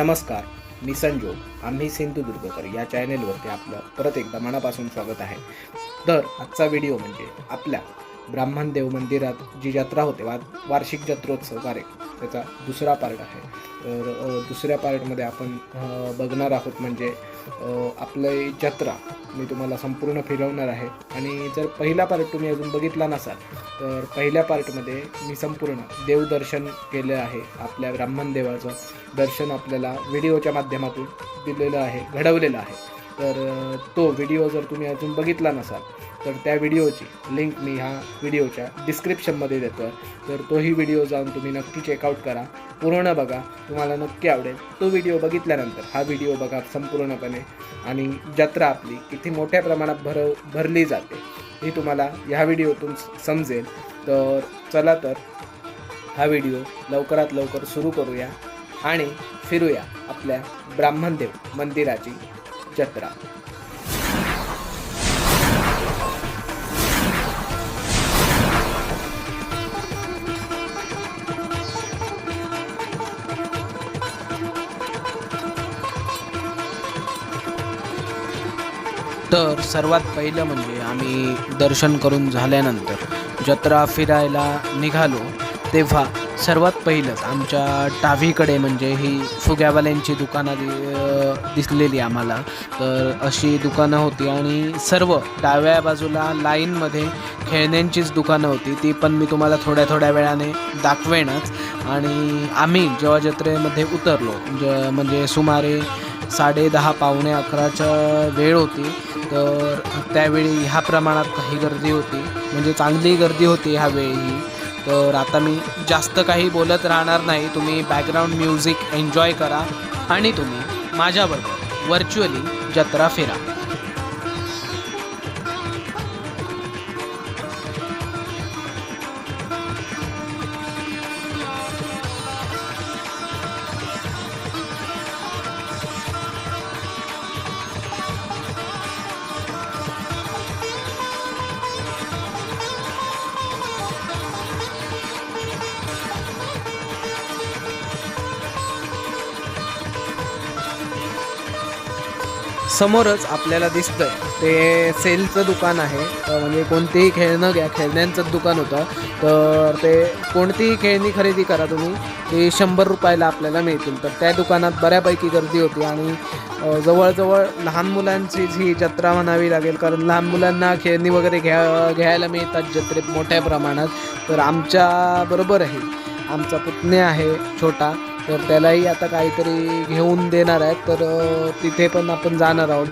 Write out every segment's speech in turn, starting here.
नमस्कार, मी संजोग. आम्ही सिंधुदुर्गकर या चॅनेलवरती आपलं परत एकदा मनापासून स्वागत आहे. तर आजचा व्हिडिओ म्हणजे आपल्या ब्राह्मणदेव मंदिरात जी जत्रा होते, वार्षिक जत्रोत्सव कार्यक्रम, त्याचा दुसरा पार्ट आहे. तर दुसऱ्या पार्टमध्ये आपण बघणार आहोत म्हणजे आपली जत्रा मी तुम्हाला संपूर्ण फिरवणार आहे. आणि जर पहिला पार्ट तुम्ही अजून बघितला नसाल तर पहिल्या पार्टमध्ये मी संपूर्ण देवदर्शन केलं आहे. आपल्या ब्राह्मणदेवाचं दर्शन आपल्याला व्हिडिओच्या माध्यमातून दिलेलं आहे, घडवलेलं आहे. तर तो व्हिडिओ जर तुम्ही अजून बघितला नसाल तर त्या व्हिडिओची लिंक मी ह्या व्हिडिओच्या डिस्क्रिप्शनमध्ये देतो आहे. तर तोही व्हिडिओ जाऊन तुम्ही नक्की चेकआउट करा, पूर्ण बघा, तुम्हाला नक्की आवडेल. तो व्हिडिओ बघितल्यानंतर हा व्हिडिओ बघा संपूर्णपणे, आणि जत्रा आपली किती मोठ्या प्रमाणात भरली जाते हे तुम्हाला ह्या व्हिडिओतून समजेल. तर चला तर हा व्हिडिओ लवकरात लवकर सुरू करूया आणि फिरूया आपल्या ब्राह्मणदेव मंदिराची जत्रा. तर सर्वात पहिलं म्हणजे आम्ही दर्शन करून झाल्यानंतर जत्रा फिरायला निघालो तेव्हा सर्वात पहिलंच आमच्या डावीकडे म्हणजे ही फुग्यावाल्यांची दुकानं दिसलेली आम्हाला. तर अशी दुकानं होती आणि सर्व डाव्या बाजूला लाईनमध्ये खेळण्यांचीच दुकानं होती. ती पण मी तुम्हाला थोड्या वेळाने दाखवेनच. आणि आम्ही जेव्हा जत्रेमध्ये उतरलो म्हणजे सुमारे 10:30 पावणे 11च्या वेळ होती. तर त्यावेळी ह्या प्रमाणात काही गर्दी होती, म्हणजे चांगली गर्दी होती ह्यावेळी. तर आता मी जास्त काही बोलत राहणार नाही. तुम्ही बॅकग्राऊंड म्युझिक एन्जॉय करा आणि तुम्ही माझ्याबरोबर व्हर्च्युअली जत्रा फिरा. समोरच आपल्याला दिसतंय ते सेलचं दुकान आहे. म्हणजे कोणतेही खेळणं घ्या, खेळण्यांचंच दुकान होतं. तर ते कोणतीही खेळणी खरेदी करा तुम्ही, ते 100 रुपयाला आपल्याला मिळतील. तर त्या दुकानात बऱ्यापैकी गर्दी होती आणि जवळजवळ लहान मुलांचीच ही जत्रा म्हणावी लागेल, कारण लहान मुलांना खेळणी वगैरे घ्यायला मिळतात जत्रेत मोठ्या प्रमाणात. तर आमच्याबरोबरही आमचा पुतण्या आहे छोटा, तर त्यालाही आता काहीतरी घेऊन देणार आहेत. तर तिथे पण आपण जाणार आहोत.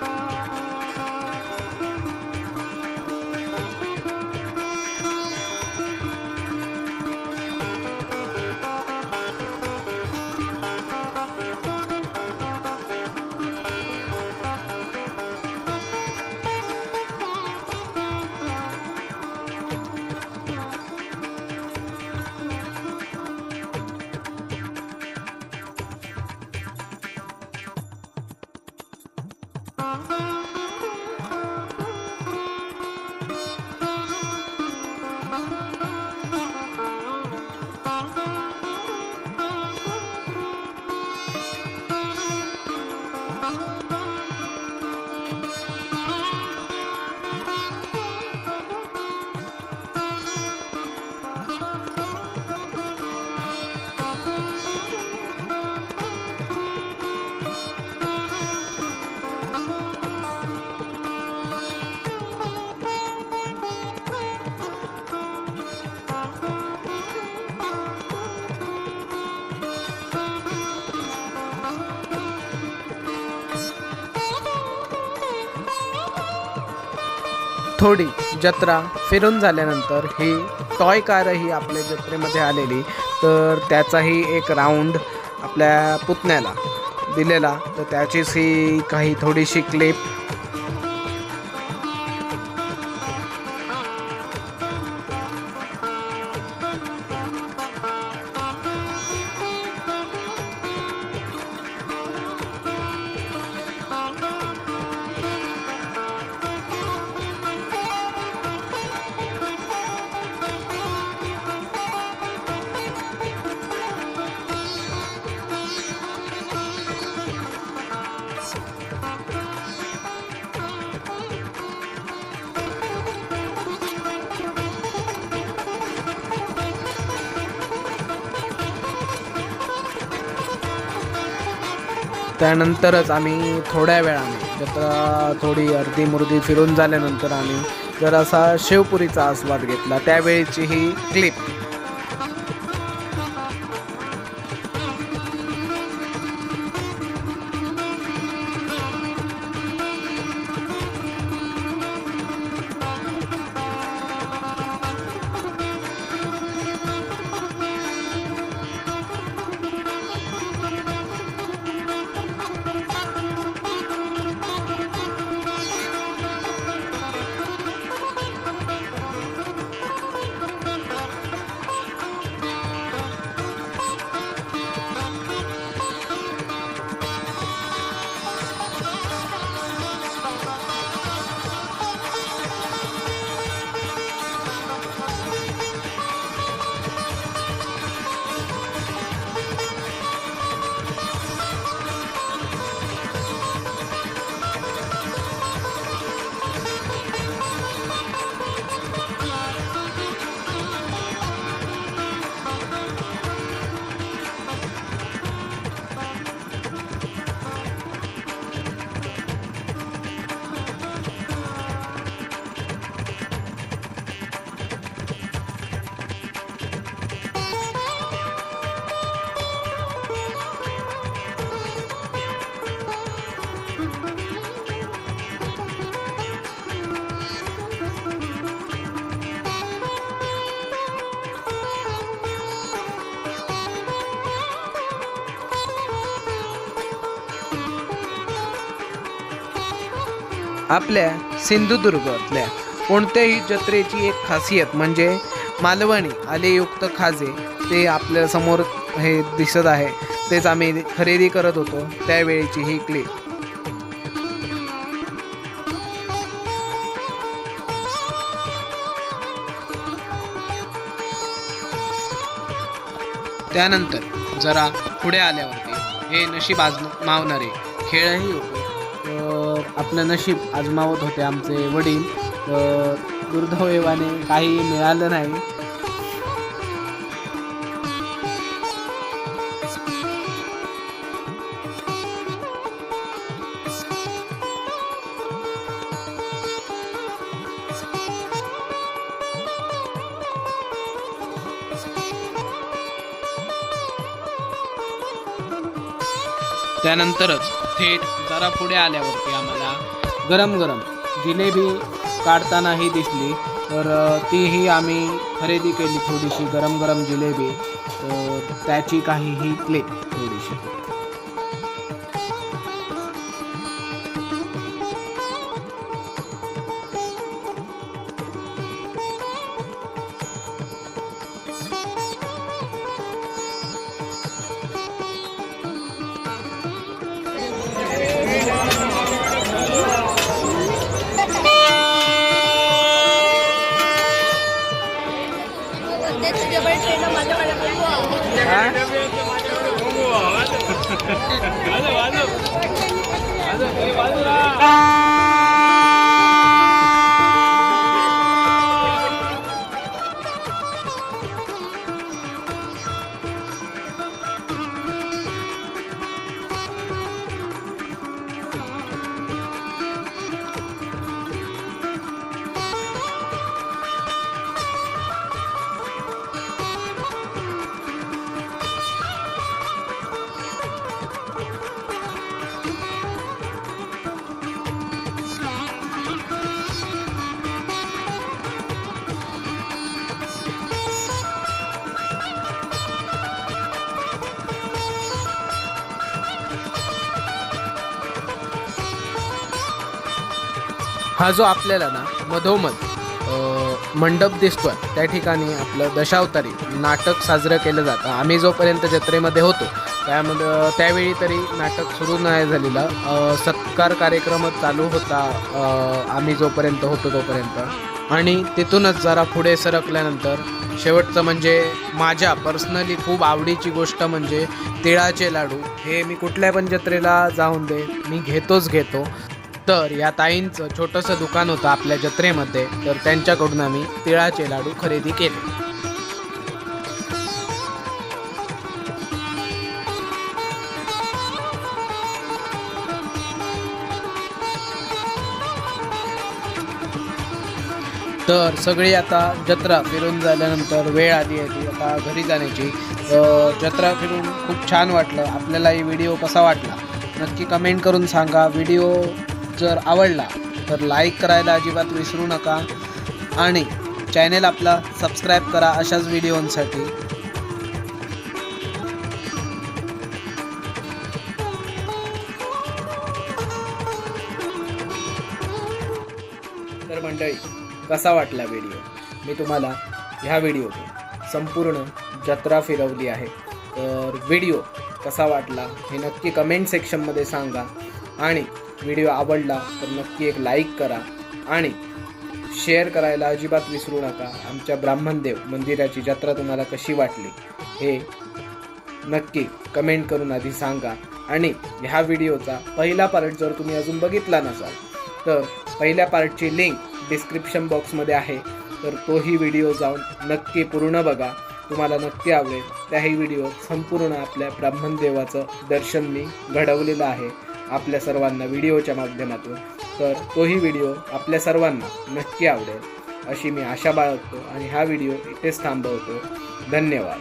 थोडी जत्रा फिरून झाल्यानंतर ही टॉय कारही आपल्या जत्रेमध्ये आलेली. तर त्याचाही एक राऊंड आपल्या पुतण्याला दिलेला. तर त्याचीच ही काही थोडीशी क्लिप त्यानंतरच आम्ही थोड्या वेळाने जत्रा थोडी अर्धी मुर्दी फिरून झाल्यानंतर आम्ही जरासा शेवपुरीचा आस्वाद घेतला, त्यावेळीची ही क्लिप. आपल्या सिंधुदुर्गातल्या कोणत्याही जत्रेची एक खासियत म्हणजे मालवणी आलेयुक्त खाजे. ते आपल्या समोर हे दिसत आहे, तेच आम्ही खरेदी करत होतो त्यावेळीची ही क्लिप. त्यानंतर जरा पुढे आल्यावरती हे नशीब आजमावणारे खेळही होते. आपलं नशीब आजमावत होते आमचे वडील. दुर्दैवाने काही मिळालं नाही. त्यानंतरच थेट जरा पुढे आल्यावरती आम्हाला गरम गरम जिलेबी काढतानाही दिसली, तर तीही आम्ही खरेदी केली थोडीशी गरम गरम जिलेबी. त्याची काहीही क्लिप थोडीशी. हा जो आपल्याला ना मधोमध मंडप दिसतोय त्या ठिकाणी आपलं दशावतारी नाटक साजरं केलं जातं. आम्ही जोपर्यंत जत्रेमध्ये होतो त्यावेळी तरी नाटक सुरू नाही झालेलं, सत्कार कार्यक्रमच चालू होता आम्ही जोपर्यंत होतो तोपर्यंत. आणि तिथूनच जरा पुढे सरकल्यानंतर शेवटचं म्हणजे माझ्या पर्सनली खूप आवडीची गोष्ट म्हणजे तिळाचे लाडू. हे मी कुठल्या पण जत्रेला जाऊन दे मी घेतो. तर या ताईंचं छोटंसं दुकान होतं आपल्या जत्रेमध्ये, तर त्यांच्याकडून आम्ही तिळाचे लाडू खरेदी केले. तर सगळी आता जत्रा फिरून झाल्यानंतर वेळ आली आहे ती आता घरी जाण्याची. जत्रा फिरून खूप छान वाटलं. आपल्यालाही व्हिडिओ कसा वाटला नक्की कमेंट करून सांगा. व्हिडिओ जर आवडला तर लाईक करायला अजिबात विसरू नका आणि चॅनेल आपला सबस्क्राईब करा अशाच व्हिडिओंसाठी. तर मंडळी, कसा वाटला व्हिडिओ? मी तुम्हाला ह्या व्हिडिओतून संपूर्ण जत्रा फिरवली आहे. तर व्हिडिओ कसा वाटला हे नक्की कमेंट सेक्शनमध्ये सांगा आणि व्हिडिओ आवडला तर नक्की एक लाईक करा आणि शेअर करायला अजिबात विसरू नका. आमच्या ब्राह्मणदेव मंदिराची जत्रा तुम्हाला कशी वाटली हे नक्की कमेंट करून आधी सांगा. आणि ह्या व्हिडिओचा पहिला पार्ट जर तुम्ही अजून बघितला नसाल तर पहिल्या पार्टची लिंक डिस्क्रिप्शन बॉक्समध्ये आहे. तर तोही व्हिडिओ जाऊन नक्की पूर्ण बघा, तुम्हाला नक्की आवडेल. त्याही व्हिडिओत संपूर्ण आपल्या ब्राह्मणदेवाचं दर्शन मी घडवलेलं आहे आपल्या सर्वांना व्हिडिओच्या माध्यमातून. तर तोही व्हिडिओ आपल्या सर्वांना नक्की आवडेल अशी मी आशा बाळगतो आणि हा व्हिडिओ इथेच थांबवतो. धन्यवाद.